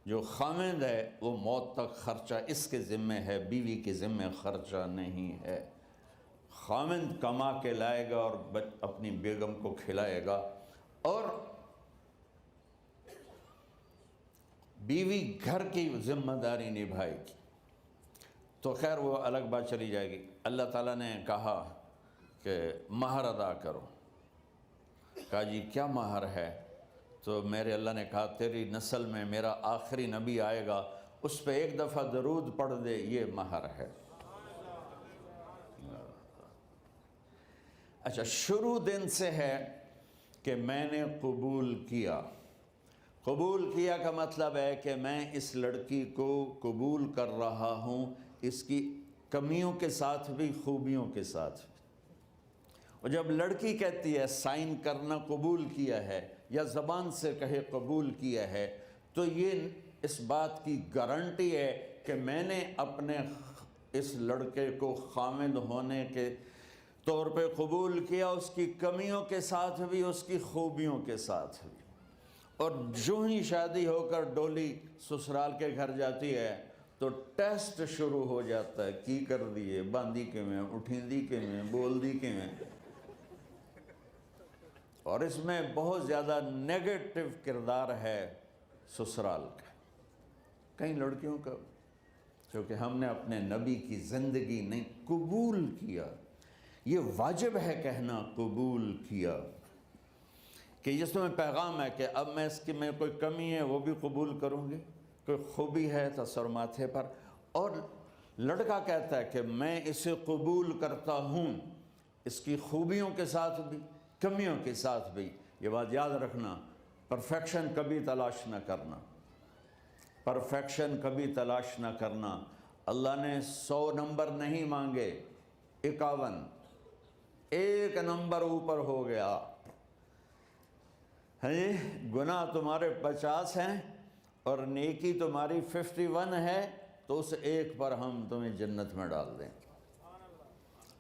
جو خامند ہے وہ موت تک خرچہ اس کے ذمہ ہے، بیوی کے ذمہ خرچہ نہیں ہے۔ خامند کما کے لائے گا اور اپنی بیگم کو کھلائے گا، اور بیوی گھر کی ذمہ داری نبھائے گی۔ تو خیر وہ الگ بات چلی جائے گی۔ اللہ تعالیٰ نے کہا کہ مہر ادا کرو۔ کہا جی کیا مہر ہے؟ تو میرے اللہ نے کہا تیری نسل میں میرا آخری نبی آئے گا، اس پہ ایک دفعہ درود پڑھ دے، یہ مہر ہے۔ اچھا، شروع دن سے ہے کہ میں نے قبول کیا۔ قبول کیا کا مطلب ہے کہ میں اس لڑکی کو قبول کر رہا ہوں، اس کی کمیوں کے ساتھ بھی خوبیوں کے ساتھ بھی۔ اور جب لڑکی کہتی ہے سائن کرنا قبول کیا ہے، یا زبان سے کہے قبول کیا ہے، تو یہ اس بات کی گارنٹی ہے کہ میں نے اپنے اس لڑکے کو خامند ہونے کے طور پہ قبول کیا، اس کی کمیوں کے ساتھ بھی، اس کی خوبیوں کے ساتھ بھی۔ اور جو ہی شادی ہو کر ڈولی سسرال کے گھر جاتی ہے تو ٹیسٹ شروع ہو جاتا ہے، کی کر دیے، باندھی کے میں، اٹھیندی کے میں، بول دی کے میں۔ اور اس میں بہت زیادہ نیگیٹو کردار ہے سسرال کا، کئی لڑکیوں کا، کیونکہ ہم نے اپنے نبی کی زندگی نہیں قبول کیا۔ یہ واجب ہے کہنا قبول کیا، کہ جس میں پیغام ہے کہ اب میں اس کی میں کوئی کمی ہے وہ بھی قبول کروں گی، کوئی خوبی ہے تو سر ماتھے پر۔ اور لڑکا کہتا ہے کہ میں اسے قبول کرتا ہوں، اس کی خوبیوں کے ساتھ بھی، کمیوں کے ساتھ بھی۔ یہ بات یاد رکھنا، پرفیکشن کبھی تلاش نہ کرنا، پرفیکشن کبھی تلاش نہ کرنا۔ اللہ نے 100 نمبر نہیں مانگے، 51، ایک نمبر اوپر ہو گیا۔ گناہ تمہارے 50 ہیں اور نیکی تمہاری 51 ہے، تو اس ایک پر ہم تمہیں جنت میں ڈال دیں۔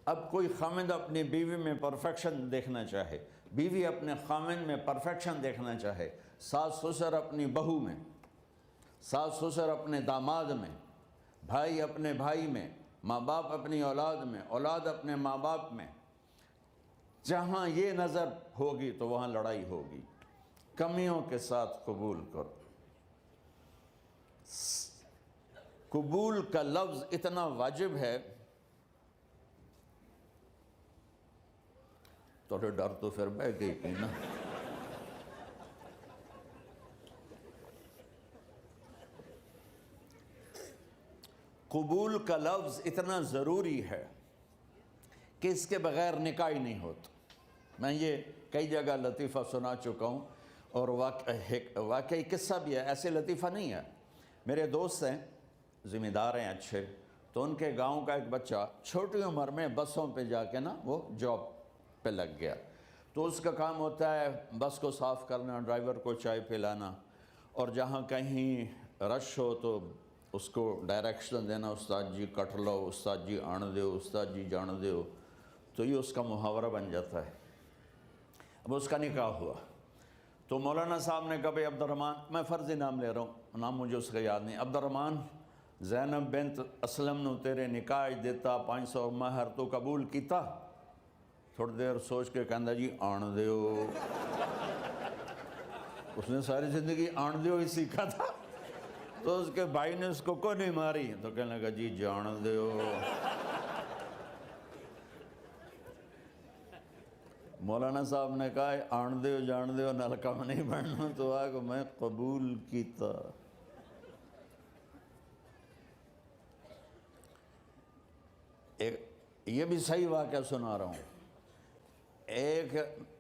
اب کوئی خامند اپنی بیوی میں پرفیکشن دیکھنا چاہے، بیوی اپنے خامند میں پرفیکشن دیکھنا چاہے، ساس سسر اپنی بہو میں، ساس سسر اپنے داماد میں، بھائی اپنے بھائی میں، ماں باپ اپنی اولاد میں، اولاد اپنے ماں باپ میں، جہاں یہ نظر ہوگی تو وہاں لڑائی ہوگی۔ کمیوں کے ساتھ قبول کرو۔ قبول کا لفظ اتنا واجب ہے، تو ڈر تو پھر بہ گئی تھی نا۔ قبول کا لفظ اتنا ضروری ہے کہ اس کے بغیر نکاح ہی نہیں ہوتا۔ میں یہ کئی جگہ لطیفہ سنا چکا ہوں، اور واقعی قصہ بھی ہے، ایسے لطیفہ نہیں ہے۔ میرے دوست ہیں، ذمہ دار ہیں اچھے، تو ان کے گاؤں کا ایک بچہ چھوٹی عمر میں بسوں پہ جا کے نا وہ جاب پہ لگ گیا۔ تو اس کا کام ہوتا ہے بس کو صاف کرنا، ڈرائیور کو چائے پلانا، اور جہاں کہیں رش ہو تو اس کو ڈائریکشن دینا، استاد جی کٹ لو، استاد جی آن دیو، استاد جی جان دیو۔ تو یہ اس کا محاورہ بن جاتا ہے۔ اب اس کا نکاح ہوا تو مولانا صاحب نے کہا بھائی عبد الرحمن، میں فرضی نام لے رہا ہوں، نام مجھے اس کا یاد نہیں، عبد الرحمن زینب بنت اسلم نو تیرے نکاح دیتا 500 مہر تو قبول کیتا؟ تھوڑی دیر سوچ کے کہندا جی آن دیو۔ اس نے ساری زندگی آن دیو ہی سیکھا تھا، تو اس کے بھائی نے اس کو نہیں ماری، تو کہنے لگا جی جان دیو۔ مولانا صاحب نے کہا آن دیو جان دیو نال کم نہیں بننا، تو آگا میں قبول کیتا۔ یہ بھی صحیح واقعہ سنا رہا ہوں۔ ایک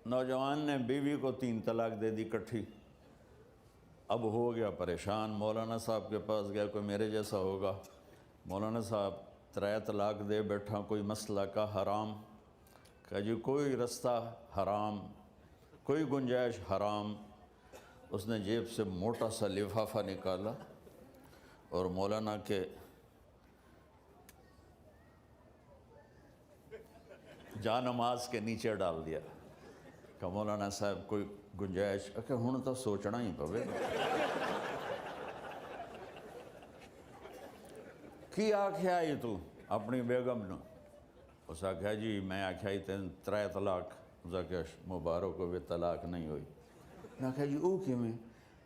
نوجوان نے بیوی کو 3 طلاق دے دی کٹھی، اب ہو گیا پریشان، مولانا صاحب کے پاس گیا، کوئی میرے جیسا ہوگا۔ مولانا صاحب 3 طلاق دے بیٹھا، کوئی مسئلہ کا حرام؟ کہا جی کوئی رستہ حرام، کوئی گنجائش حرام۔ اس نے جیب سے موٹا سا لفافہ نکالا اور مولانا کے جا نماز کے نیچے ڈال دیا۔ کہ مولانا صاحب کوئی گنجائش؟ کہ ہن تو سوچنا ہی پوے۔ کی آکھیا ہی تو اپنی بیگم نو اس آکھیا جی میں آکھیا ہی تین 3 طلاق اس آکھیا مبارک ہوئے طلاق نہیں ہوئی میں آکھیا جی او کی میں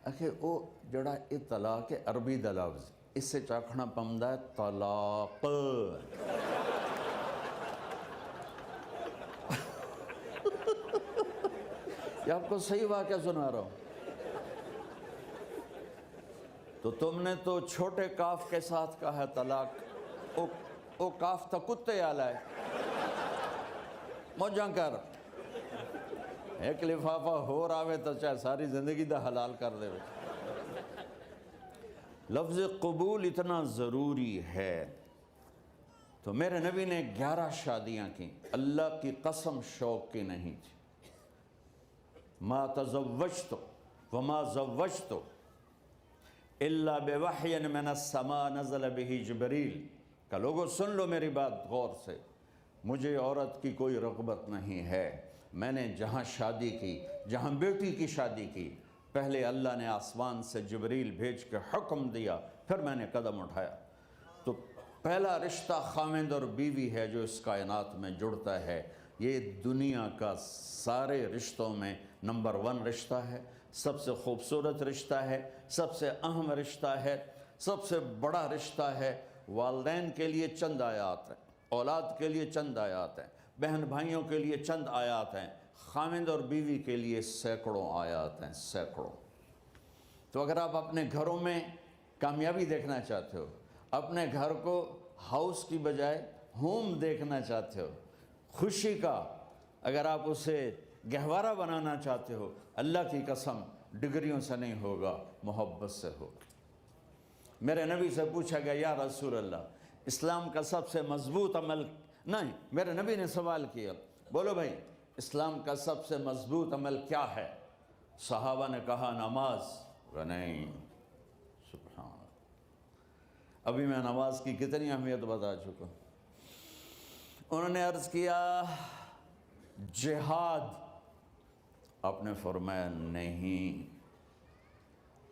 آکھیا او جڑا یہ طلاق ہے عربی دا لفظ اس سے چاکھنا پمدا ہے طلاق یہ آپ کو صحیح واقعہ سنا رہا ہوں تو تم نے تو چھوٹے کاف کے ساتھ کہا ہے طلاق او کاف تا کتے آلہ ہے موجاں کر ایک لفافہ ہو راوے تو چاہے ساری زندگی دا حلال کر دے لفظ قبول اتنا ضروری ہے تو میرے نبی نے 11 شادیاں کی اللہ کی قسم شوق کی نہیں تھی ما تزوجت وما زوجت الا بوحی من السماء نزل به جبریل کہ لوگوں سن لو میری بات غور سے مجھے عورت کی کوئی رغبت نہیں ہے میں نے جہاں شادی کی جہاں بیٹی کی شادی کی پہلے اللہ نے آسمان سے جبریل بھیج کے حکم دیا پھر میں نے قدم اٹھایا تو پہلا رشتہ خاوند اور بیوی ہے جو اس کائنات میں جڑتا ہے یہ دنیا کا سارے رشتوں میں نمبر 1 رشتہ ہے سب سے خوبصورت رشتہ ہے سب سے اہم رشتہ ہے سب سے بڑا رشتہ ہے والدین کے لیے چند آیات ہیں اولاد کے لیے چند آیات ہیں بہن بھائیوں کے لیے چند آیات ہیں خاوند اور بیوی کے لیے سینکڑوں آیات ہیں سینکڑوں تو اگر آپ اپنے گھروں میں کامیابی دیکھنا چاہتے ہو اپنے گھر کو ہاؤس کی بجائے ہوم دیکھنا چاہتے ہو خوشی کا اگر آپ اسے گہوارہ بنانا چاہتے ہو اللہ کی قسم ڈگریوں سے نہیں ہوگا محبت سے ہوگا میرے نبی سے پوچھا گیا یا رسول اللہ اسلام کا سب سے مضبوط عمل نہیں میرے نبی نے سوال کیا بولو بھائی اسلام کا سب سے مضبوط عمل کیا ہے صحابہ نے کہا نماز نہیں سبحان اللہ ابھی میں نماز کی کتنی اہمیت بتا چکا انہوں نے عرض کیا جہاد آپ نے فرمایا نہیں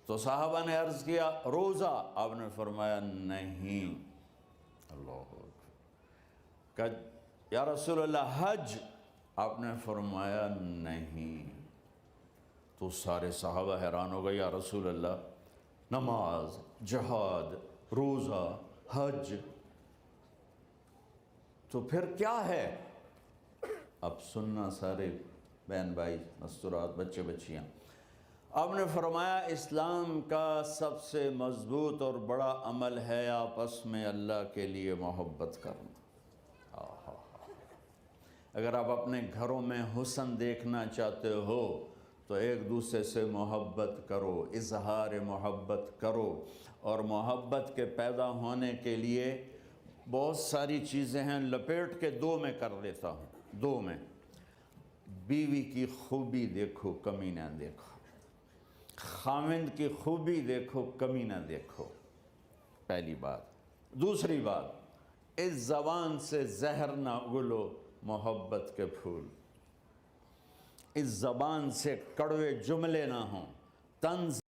تو صحابہ نے عرض کیا روزہ آپ نے فرمایا نہیں اللہ کہ یا رسول اللہ حج آپ نے فرمایا نہیں تو سارے صحابہ حیران ہو گئے یا رسول اللہ نماز جہاد روزہ حج تو پھر کیا ہے اب سننا سارے بہن بھائی مستورات بچے بچیاں آپ نے فرمایا اسلام کا سب سے مضبوط اور بڑا عمل ہے آپس میں اللہ کے لیے محبت کرنا اگر آپ اپنے گھروں میں حسن دیکھنا چاہتے ہو تو ایک دوسرے سے محبت کرو اظہار محبت کرو اور محبت کے پیدا ہونے کے لیے بہت ساری چیزیں ہیں لپیٹ کے 2 میں کر لیتا ہوں 2 میں بیوی کی خوبی دیکھو کمی نہ دیکھو خاوند کی خوبی دیکھو کمی نہ دیکھو پہلی بات دوسری بات اس زبان سے زہر نہ اگلو محبت کے پھول اس زبان سے کڑوے جملے نہ ہوں طنز